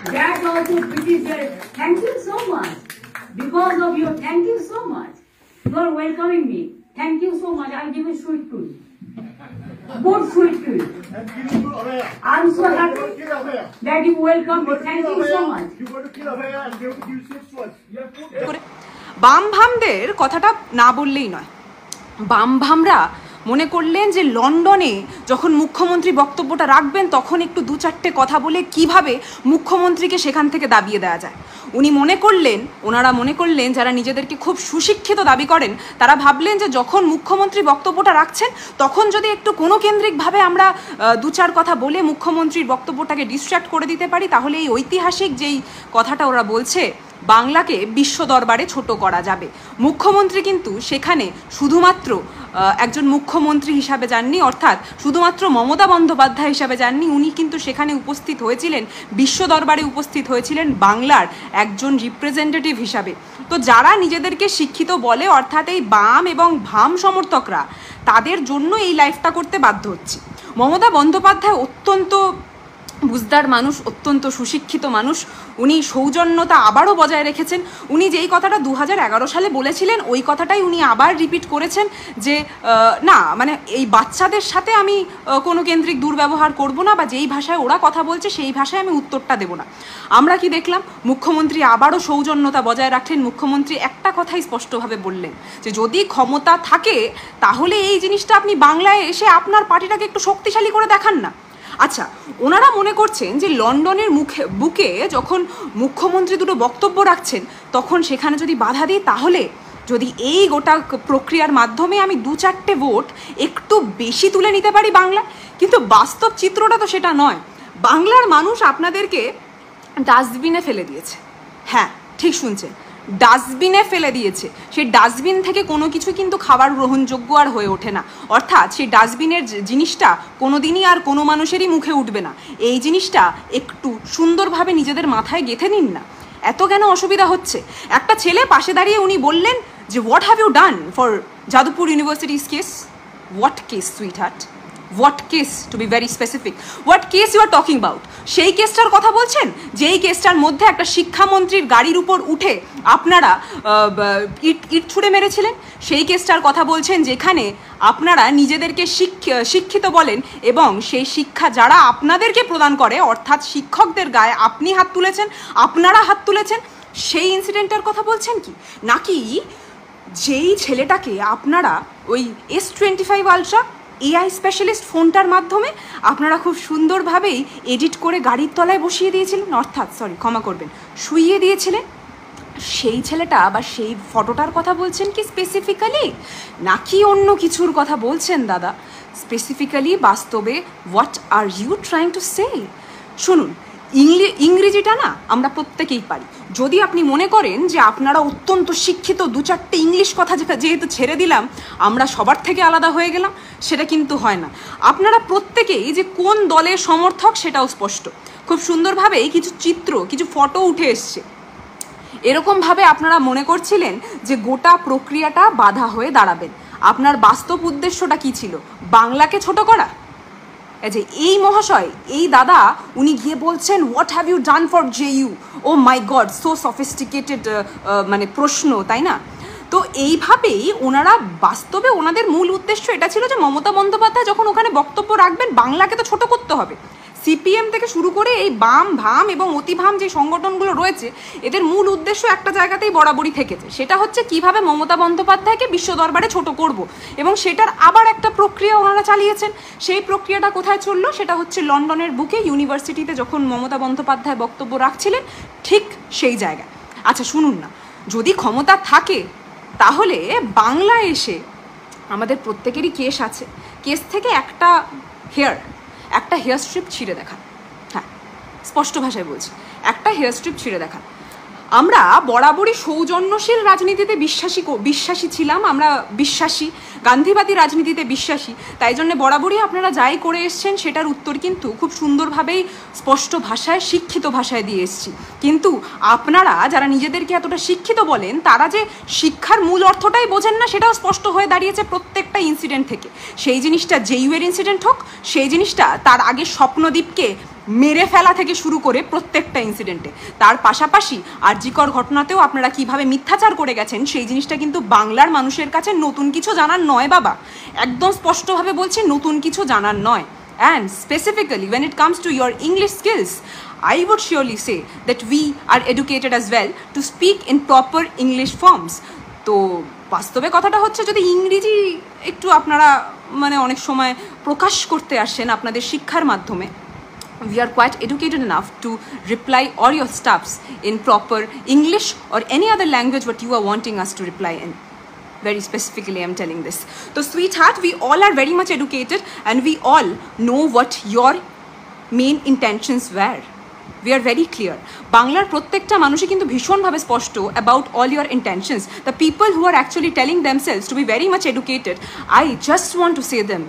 That also British said, thank you so much. Because of you, thank you so much. You are welcoming me. Thank you so much. I'll give a sweet to you. Good sweet to you. I'm so happy that you welcome me. Thank you so much. You go to kill Abhaya and they will give you sweet swords. বাম ভামদের কথাটা না বললেই নয়। বাম ভামরা মনে করলেন যে লন্ডনে যখন মুখ্যমন্ত্রী বক্তব্যটা রাখবেন তখন একটু দু চারটে কথা বলে কিভাবে মুখ্যমন্ত্রীকে সেখান থেকে দাবিয়ে দেওয়া যায়। ওনারা মনে করলেন যারা নিজেদেরকে খুব সুশিক্ষিত দাবি করেন তারা ভাবলেন যে যখন মুখ্যমন্ত্রী বক্তব্যটা রাখছেন তখন যদি একটু কোনো কেন্দ্রিকভাবে আমরা দু চার কথা বলে মুখ্যমন্ত্রীর বক্তব্যটাকে ডিস্ট্র্যাক্ট করে দিতে পারি তাহলে এই ঐতিহাসিক যেই কথাটা ওরা বলছে বাংলাকে বিশ্ব দরবারে ছোট করা যাবে। মুখ্যমন্ত্রী কিন্তু সেখানে শুধুমাত্র একজন মুখ্যমন্ত্রী হিসাবে যাননি, অর্থাৎ শুধুমাত্র মমতা বন্দ্যোপাধ্যায় হিসাবে যাননি, উনি কিন্তু সেখানে উপস্থিত হয়েছিলেন, বিশ্ব দরবারে উপস্থিত হয়েছিলেন বাংলার একজন রিপ্রেজেন্টেটিভ হিসাবে। তো যারা নিজেদেরকে শিক্ষিত বলে অর্থাৎ এই বাম এবং ভাম সমর্থকরা তাদের জন্য এই লাইফটা করতে বাধ্য হচ্ছে। মমতা বন্দ্যোপাধ্যায় অত্যন্ত বুঝদার মানুষ, অত্যন্ত সুশিক্ষিত মানুষ, উনি সৌজন্যতা আবারও বজায় রেখেছেন। উনি যেই কথাটা 2011 সালে বলেছিলেন ওই কথাটাই উনি আবার রিপিট করেছেন যে না মানে এই বাচ্চাদের সাথে আমি কোনো কেন্দ্রিক দুর্ব্যবহার করব না বা যেই ভাষায় ওরা কথা বলছে সেই ভাষায় আমি উত্তরটা দেব না। আমরা কি দেখলাম মুখ্যমন্ত্রী আবারও সৌজন্যতা বজায় রাখলেন। মুখ্যমন্ত্রী একটা কথাই স্পষ্টভাবে বললেন যে যদি ক্ষমতা থাকে তাহলে এই জিনিসটা আপনি বাংলায় এসে আপনার পার্টিটাকে একটু শক্তিশালী করে দেখান না। আচ্ছা, ওনারা মনে করছেন যে লন্ডনের বুকে যখন মুখ্যমন্ত্রী দুটো বক্তব্য রাখছেন তখন সেখানে যদি বাধা দিই তাহলে যদি এই গোটা প্রক্রিয়ার মাধ্যমে আমি দু চারটে ভোট একটু বেশি তুলে নিতে পারি বাংলা, কিন্তু বাস্তব চিত্রটা তো সেটা নয়। বাংলার মানুষ আপনাদেরকে ডাস্টবিনে ফেলে দিয়েছে। হ্যাঁ, ঠিক শুনছেন, ডাস্টবিনে ফেলে দিয়েছে। সেই ডাস্টবিন থেকে কোনো কিছু কিন্তু খাবার গ্রহণযোগ্য আর হয়ে ওঠে না, অর্থাৎ সেই ডাস্টবিনের জিনিসটা কোনো দিনই আর কোনো মানুষেরই মুখে উঠবে না। এই জিনিসটা একটু সুন্দরভাবে নিজেদের মাথায় গেঁথে নিন না। এত কেন অসুবিধা হচ্ছে? একটা ছেলে পাশে দাঁড়িয়ে উনি বললেন যে what have you done for Jadavpur university's case? What case sweetheart? What case, to be very specific, what case you are talking about? সেই কেসটার কথা বলছেন যেই কেসটার মধ্যে একটা শিক্ষামন্ত্রীর গাড়ির উপর উঠে আপনারা ইট ছুঁড়ে মেরেছিলেন। সেই কেসটার কথা বলছেন যেখানে আপনারা নিজেদেরকে শিক্ষিত বলেন এবং সেই শিক্ষা যারা আপনাদেরকে প্রদান করে অর্থাৎ শিক্ষকদের গায়ে আপনি হাত তুলেছেন, আপনারা হাত তুলেছেন, সেই ইনসিডেন্টের কথা বলছেন কি? নাকি যেই ছেলেটাকে আপনারা ওই S25 আলট্রা AI স্পেশালিস্ট ফোনটার মাধ্যমে আপনারা খুব সুন্দরভাবেই এডিট করে গাড়ির তলায় বসিয়ে দিয়েছিলেন, অর্থাৎ ক্ষমা করবেন, শুইয়ে দিয়েছিলেন, সেই ছেলেটা বা সেই ফটোটার কথা বলছেন কি স্পেসিফিক্যালি, নাকি অন্য কিছুর কথা বলছেন দাদা? স্পেসিফিক্যালি বাস্তবে what are you trying to say? শুনুন, ইংরেজিটা না আমরা প্রত্যেকেই পারি। যদি আপনি মনে করেন যে আপনারা অত্যন্ত শিক্ষিত, দু চারটে ইংলিশ কথা যেহেতু ছেড়ে দিলাম আমরা সবার থেকে আলাদা হয়ে গেলাম, সেটা কিন্তু হয় না। আপনারা প্রত্যেকেই যে কোন দলের সমর্থক সেটাও স্পষ্ট। খুব সুন্দরভাবেই কিছু চিত্র, কিছু ফটো উঠে এসছে। এরকমভাবে আপনারা মনে করছিলেন যে গোটা প্রক্রিয়াটা বাধা হয়ে দাঁড়াবেন। আপনার বাস্তব উদ্দেশ্যটা কি ছিল? বাংলাকে ছোট করা। যে এই মহাশয়, এই দাদা, উনি গিয়ে বলছেন what have you done for JU? Oh my God, so sophisticated মানে প্রশ্ন, তাই না? তো এইভাবেই ওনারা বাস্তবে ওনাদের মূল উদ্দেশ্য এটা ছিল যে মমতা বন্দ্যোপাধ্যায় যখন ওখানে বক্তব্য রাখবেন বাংলাকে তো ছোট করতে হবে। CPM থেকে শুরু করে এই বাম, ভাম এবং অতিভাম যে সংগঠনগুলো রয়েছে এদের মূল উদ্দেশ্য একটা জায়গাতেই বরাবরই থেকেছে, সেটা হচ্ছে কিভাবে মমতা বন্দ্যোপাধ্যায়কে বিশ্ব দরবারে ছোট করব, এবং সেটার আবার একটা প্রক্রিয়া ওনারা চালিয়েছেন। সেই প্রক্রিয়াটা কোথায় চললো? সেটা হচ্ছে লন্ডনের বুকে ইউনিভার্সিটিতে যখন মমতা বন্দ্যোপাধ্যায় বক্তব্য রাখছিলেন ঠিক সেই জায়গায়। আচ্ছা শুনুন না, যদি ক্ষমতা থাকে তাহলে বাংলায় এসে আমাদের প্রত্যেকেরই কেস আছে, কেস থেকে একটা হেয়ার স্ট্রিপ ছিঁড়ে দেখান। হ্যাঁ, স্পষ্ট ভাষায় বলছি, একটা হেয়ার স্ট্রিপ ছিঁড়ে দেখান। আমরা বরাবরই সৌজন্যশীল রাজনীতিতে বিশ্বাসী ছিলাম, আমরা বিশ্বাসী, গান্ধীবাদী রাজনীতিতে বিশ্বাসী, তাই জন্য বরাবরই আপনারা যাই করে এসছেন সেটার উত্তর কিন্তু খুব সুন্দরভাবেই স্পষ্ট ভাষায়, শিক্ষিত ভাষায় দিয়ে এসছি। কিন্তু আপনারা যারা নিজেদেরকে এতটা শিক্ষিত বলেন তারা যে শিক্ষার মূল অর্থটাই বোঝেন না সেটাও স্পষ্ট হয়ে দাঁড়িয়েছে প্রত্যেকটা ইনসিডেন্ট থেকে। সেই জিনিসটা JU এর ইনসিডেন্ট হোক, সেই জিনিসটা তার আগে স্বপ্নদ্বীপকে মেরে ফেলা থেকে শুরু করে প্রত্যেকটা ইনসিডেন্টে। তার পাশাপাশি আরজিকর ঘটনাতেও আপনারা কিভাবে মিথ্যাচার করে গেছেন সেই জিনিসটা কিন্তু বাংলার মানুষের কাছে নতুন কিছু জানার নয় বাবা, একদম স্পষ্টভাবে বলছি নতুন কিছু জানার নয়। And specifically when it comes to your English skills, I would surely say that we are educated as well to speak in proper English forms. তো বাস্তবে কথাটা হচ্ছে যদি ইংরেজি একটু আপনারা মানে অনেক সময় প্রকাশ করতে আসেন আপনাদের শিক্ষার মাধ্যমে, we are quite educated enough to reply all your stuffs in proper English or any other language what you are wanting us to reply in. Very specifically I'm telling this. So sweetheart, we all are very much educated and we all know what your main intentions were. We are very clear. Banglar prottekta manushe kintu bhishon bhabe sposhto about all your intentions. The people who are actually telling themselves to be very much educated, I just want to say them,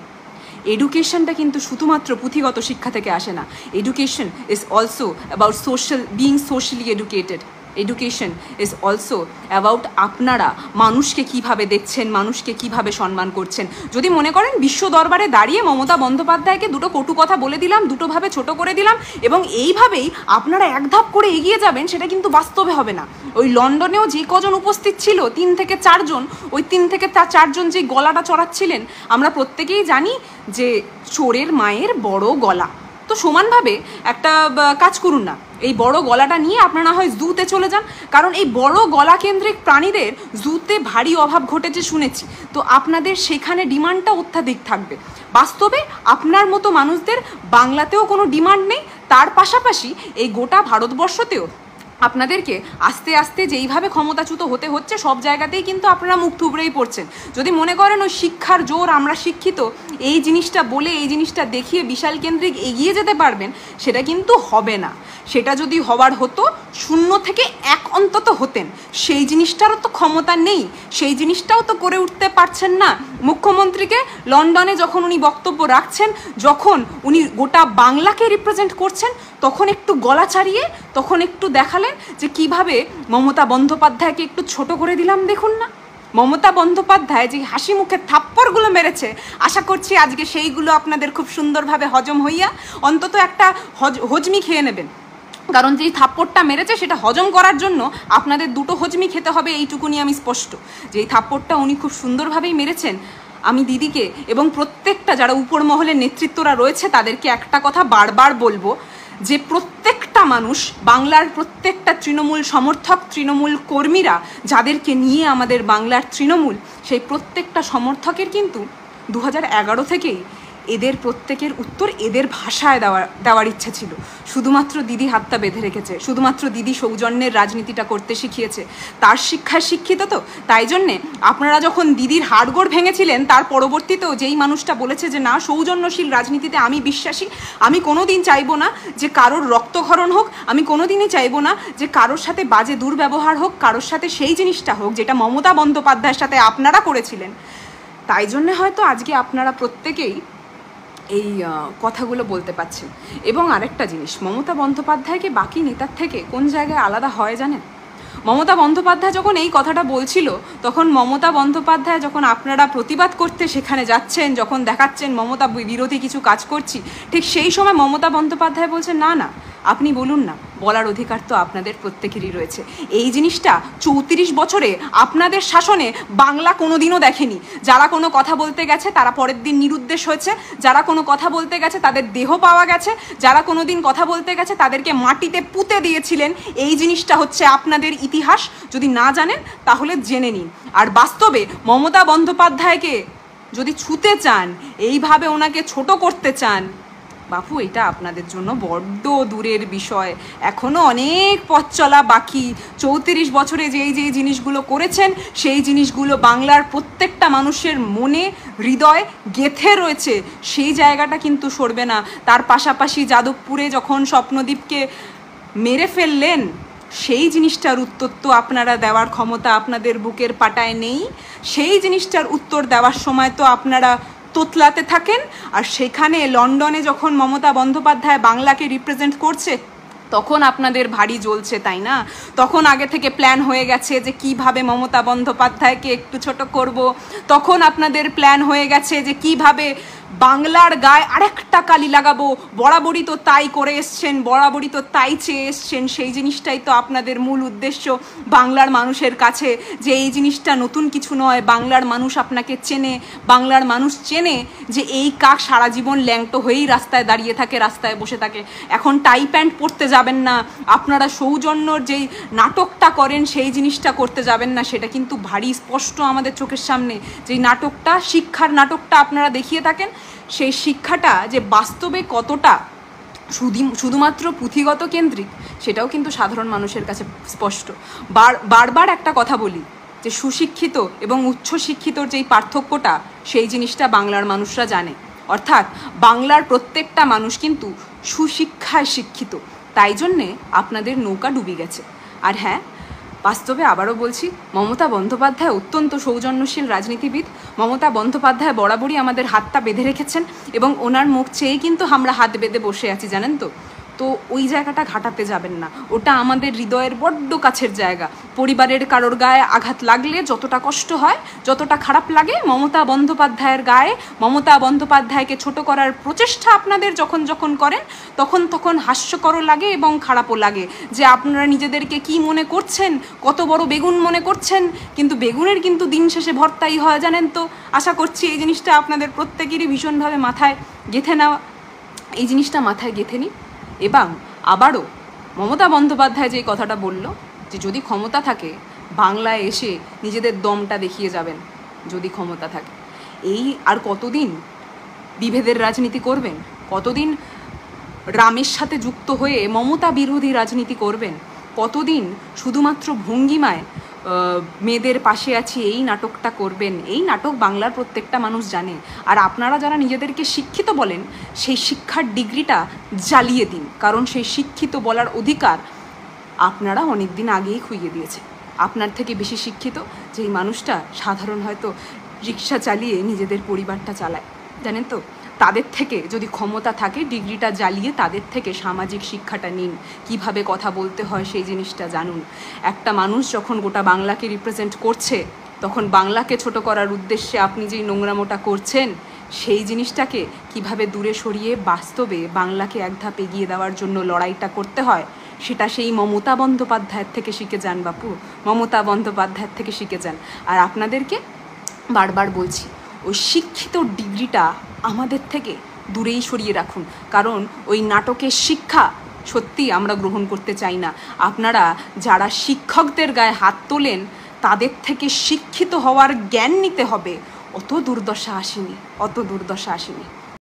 এডুকেশনটা কিন্তু শুধুমাত্র পুঁথিগত শিক্ষা থেকে আসে না। Education is also about social being socially educated. Education is also about আপনারা মানুষকে কিভাবে দেখছেন, মানুষকে কিভাবে সম্মান করছেন। যদি মনে করেন বিশ্ব দরবারে দাঁড়িয়ে মমতা বন্দ্যোপাধ্যায়কে দুটো কটু কথা বলে দিলাম, দুটোভাবে ছোট করে দিলাম এবং এইভাবেই আপনারা এক ধাপ করে এগিয়ে যাবেন, সেটা কিন্তু বাস্তবে হবে না। ওই লন্ডনেও যে কজন উপস্থিত ছিল 3 থেকে 4 জন, ওই 3 থেকে 4 জন যে গলাটা চড়াচ্ছিলেন আমরা প্রত্যেকেই জানি যে চোরের মায়ের বড় গলা। তো সমানভাবে একটা কাজ করুন না, এই বড় গলাটা নিয়ে আপনারা হয় জুতে চলে যান, কারণ এই বড় গলা কেন্দ্রিক প্রাণীদের জুতে ভারী অভাব ঘটেছে শুনেছি। তো আপনাদের সেখানে ডিমান্ডটা অত্যাধিক থাকবে। বাস্তবে আপনার মতো মানুষদের বাংলাতেও কোনো ডিমান্ড নেই, তার পাশাপাশি এই গোটা ভারতবর্ষতেও আপনাদেরকে আস্তে আস্তে যেইভাবে ক্ষমতাচ্যুত হতে হচ্ছে সব জায়গাতেই কিন্তু আপনারা মুখ থুবড়েই পড়ছেন। যদি মনে করেন ওই শিক্ষার জোর আমরা শিক্ষিত এই জিনিসটা বলে এই জিনিসটা দেখিয়ে বিশাল কেন্দ্রিক এগিয়ে যেতে পারবেন, সেটা কিন্তু হবে না। সেটা যদি হওয়ার হতো 0 থেকে 1 অন্তত হতেন, সেই জিনিসটারও তো ক্ষমতা নেই, সেই জিনিসটাও তো করে উঠতে পারছেন না। মুখ্যমন্ত্রীকে লন্ডনে যখন উনি বক্তব্য রাখছেন, যখন উনি গোটা বাংলাকে রিপ্রেজেন্ট করছেন, তখন একটু গলা ছাড়িয়ে তখন একটু দেখালেন যে কিভাবে মমতা বন্দ্যোপাধ্যায়কে একটু ছোট করে দিলাম। দেখুন না, মমতা বন্দ্যোপাধ্যায় যে হাসি মুখে থাপ্পড়গুলো মেরেছে, আশা করছি আজকে সেইগুলো আপনাদের খুব সুন্দরভাবে হজম হইয়া অন্তত একটা হজমি খেয়ে নেবেন। কারণ যেই থাপ্পড়টা মেরেছে সেটা হজম করার জন্য আপনাদের 2টো হজমি খেতে হবে, এইটুকুনি আমি স্পষ্ট। যেই থাপ্পড়টা উনি খুব সুন্দরভাবেই মেরেছেন, আমি দিদিকে এবং প্রত্যেকটা যারা উপর মহলের নেতৃত্বরা রয়েছে তাদেরকে একটা কথা বারবার বলবো যে প্রত্যেকটা মানুষ, বাংলার প্রত্যেকটা তৃণমূল সমর্থক, তৃণমূল কর্মীরা যাদেরকে নিয়ে আমাদের বাংলার তৃণমূল, সেই প্রত্যেকটা সমর্থকের কিন্তু 2011 থেকেই এদের প্রত্যেকের উত্তর এদের ভাষায় দেওয়ার ইচ্ছে ছিল। শুধুমাত্র দিদি হাতটা বেঁধে রেখেছে, শুধুমাত্র দিদি সৌজন্যের রাজনীতিটা করতে শিখিয়েছে, তার শিক্ষায় শিক্ষিত। তো তাই জন্যে আপনারা যখন দিদির হাড়গোড় ভেঙেছিলেন, তার পরবর্তীতেও যেই মানুষটা বলেছে যে না সৌজন্যশীল রাজনীতিতে আমি বিশ্বাসী, আমি কোনোদিন চাইবো না যে কারোর রক্তক্ষরণ হোক, আমি কোনোদিনই চাইবো না যে কারোর সাথে বাজে দুর্ব্যবহার হোক, কারোর সাথে সেই জিনিসটা হোক যেটা মমতা বন্দ্যোপাধ্যায়ের সাথে আপনারা করেছিলেন। তাই জন্যে হয়তো আজকে আপনারা প্রত্যেকেই এই কথাগুলো বলতে পারছেন। এবং আরেকটা জিনিস, মমতা বন্দ্যোপাধ্যায়কে বাকি নেতার থেকে কোন জায়গায় আলাদা হয় জানেন? মমতা বন্দ্যোপাধ্যায় যখন এই কথাটা বলছিল, তখন মমতা বন্দ্যোপাধ্যায় যখন আপনারা প্রতিবাদ করতে সেখানে যাচ্ছেন, যখন দেখাচ্ছেন মমতা বিরোধী কিছু কাজ করছি, ঠিক সেই সময় মমতা বন্দ্যোপাধ্যায় বলছেন না না আপনি বলুন না, বলার অধিকার তো আপনাদের প্রত্যেকেরই রয়েছে। এই জিনিসটা 34 বছরে আপনাদের শাসনে বাংলা কোনোদিনও দেখেনি। যারা কোনো কথা বলতে গেছে তারা পরের দিন নিরুদ্দেশ হয়েছে, যারা কোনো কথা বলতে গেছে তাদের দেহ পাওয়া গেছে, যারা কোনো দিন কথা বলতে গেছে তাদেরকে মাটিতে পুঁতে দিয়েছিলেন। এই জিনিসটা হচ্ছে আপনাদের ইতিহাস। যদি না জানেন তাহলে জেনে নিন। আর বাস্তবে মমতা বন্দ্যোপাধ্যায়কে যদি ছুতে চান, এইভাবে ওনাকে ছোট করতে চান, বাপু এটা আপনাদের জন্য বড্ড দূরের বিষয়। এখনও অনেক পথ চলা বাকি। 34 বছরে যেই জিনিসগুলো করেছেন সেই জিনিসগুলো বাংলার প্রত্যেকটা মানুষের মনে হৃদয় গেঁথে রয়েছে, সেই জায়গাটা কিন্তু সরবে না। তার পাশাপাশি যাদবপুরে যখন স্বপ্নদীপকে মেরে ফেললেন, সেই জিনিসটার উত্তর তো আপনারা দেওয়ার ক্ষমতা আপনাদের বুকের পাটায় নেই। সেই জিনিসটার উত্তর দেওয়ার সময় তো আপনারা তোতলাতে থাকেন। আর সেখানে লন্ডনে যখন মমতা বন্দ্যোপাধ্যায় বাংলাকে রিপ্রেজেন্ট করছে, তখন আপনাদের ভারী জ্বলছে, তাই না? তখন আগে থেকে প্ল্যান হয়ে গেছে যে কিভাবে মমতা বন্দ্যোপাধ্যায়কে একটু ছোট করব, তখন আপনাদের প্ল্যান হয়ে গেছে যে কিভাবে বাংলার গায়ে আরেকটা কালি লাগাবো, বরাবরই তো তাই করে এসছেন, বরাবরই তো তাই চেয়ে এসছেন, সেই জিনিসটাই তো আপনাদের মূল উদ্দেশ্য বাংলার মানুষের কাছে, যে এই জিনিসটা নতুন কিছু নয়, বাংলার মানুষ আপনাকে চেনে, বাংলার মানুষ চেনে যে এই কাক সারা জীবন ল্যাংটো হয়েই রাস্তায় দাঁড়িয়ে থাকে, রাস্তায় বসে থাকে। এখন টাই প্যান্ট পরতে যাবেন না, আপনারা সৌজন্যর যেই নাটকটা করেন সেই জিনিসটা করতে যাবেন না, সেটা কিন্তু ভারী স্পষ্ট আমাদের চোখের সামনে। যেই নাটকটা, শিক্ষার নাটকটা আপনারা দেখিয়ে থাকেন, সেই শিক্ষাটা যে বাস্তবে কতটা শুধুমাত্র পুঁথিগত কেন্দ্রিক সেটাও কিন্তু সাধারণ মানুষের কাছে স্পষ্ট। বারবার একটা কথা বলি যে সুশিক্ষিত এবং উচ্চশিক্ষিতর যেই পার্থক্যটা, সেই জিনিসটা বাংলার মানুষরা জানে। অর্থাৎ বাংলার প্রত্যেকটা মানুষ কিন্তু সুশিক্ষায় শিক্ষিত, তাই জন্যে আপনাদের নৌকা ডুবে গেছে। আর হ্যাঁ, বাস্তবে আবারও বলছি, মমতা বন্দ্যোপাধ্যায় অত্যন্ত সৌজন্যশীল রাজনীতিবিদ। মমতা বন্দ্যোপাধ্যায় বরাবরই আমাদের হাতটা বেঁধে রেখেছেন এবং ওনার মুখ চেয়েই কিন্তু আমরা হাত বেঁধে বসে আছি, জানেন তো। তো ওই জায়গাটা ঘাটাতে যাবেন না, ওটা আমাদের হৃদয়ের বড্ড কাছের জায়গা। পরিবারের কারোর গায়ে আঘাত লাগলে যতটা কষ্ট হয়, যতটা খারাপ লাগে, মমতা বন্দ্যোপাধ্যায়ের গায়ে, মমতা বন্দ্যোপাধ্যায়কে ছোট করার প্রচেষ্টা আপনাদের যখন যখন করেন তখন হাস্যকরও লাগে এবং খারাপও লাগে, যে আপনারা নিজেদেরকে কি মনে করছেন, কত বড় বেগুন মনে করছেন, কিন্তু বেগুনের কিন্তু দিন শেষে ভর্তাই হয়, জানেন তো। আশা করছি এই জিনিসটা আপনাদের প্রত্যেকেরই ভীষণভাবে মাথায় গেঁথে নেওয়া, এই জিনিসটা মাথায় গেঁথে নিই। এবং আবারও মমতা বন্দ্যোপাধ্যায় যে কথাটা বলল যে যদি ক্ষমতা থাকে বাংলায় এসে নিজেদের দমটা দেখিয়ে যাবেন, যদি ক্ষমতা থাকে, এই আর কতদিন বিভেদের রাজনীতি করবেন, কতদিন রামের সাথে যুক্ত হয়ে মমতা বিরোধী রাজনীতি করবেন, কতদিন শুধুমাত্র ভঙ্গিমায় মেয়েদের পাশে আছি এই নাটকটা করবেন। এই নাটক বাংলার প্রত্যেকটা মানুষ জানে। আর আপনারা যারা নিজেদেরকে শিক্ষিত বলেন, সেই শিক্ষার ডিগ্রিটা জ্বালিয়ে দিন, কারণ সেই শিক্ষিত বলার অধিকার আপনারা অনেক দিন আগেই খুইয়ে দিয়েছে। আপনার থেকে বেশি শিক্ষিত যেই মানুষটা সাধারণ হয়তো রিক্সা চালিয়ে নিজেদের পরিবারটা চালায়, জানেন তো, তাদের থেকে যদি ক্ষমতা থাকে ডিগ্রিটা জ্বালিয়ে তাদের থেকে সামাজিক শিক্ষাটা নিন, কিভাবে কথা বলতে হয় সেই জিনিসটা জানুন। একটা মানুষ যখন গোটা বাংলাকে রিপ্রেজেন্ট করছে, তখন বাংলাকে ছোট করার উদ্দেশ্যে আপনি যেই নোংরামোটা করছেন, সেই জিনিসটাকে কিভাবে দূরে সরিয়ে বাস্তবে বাংলাকে এক ধাপ এগিয়ে দেওয়ার জন্য লড়াইটা করতে হয়, সেটা সেই মমতা বন্দ্যোপাধ্যায়ের থেকে শিখে যান বাপু, মমতা বন্দ্যোপাধ্যায়ের থেকে শিখে যান। আর আপনাদেরকে বারবার বলছি, ওই শিক্ষিত ডিগ্রিটা আমাদের থেকে দূরেই সরিয়ে রাখুন, কারণ ওই নাটকের শিক্ষা সত্যি আমরা গ্রহণ করতে চাই না। আপনারা যারা শিক্ষকদের গায়ে হাত তোলেন, তাদের থেকে শিক্ষিত হওয়ার জ্ঞান নিতে হবে। অত দুর্দশা আসেনি, অত দুর্দশা আসেনি।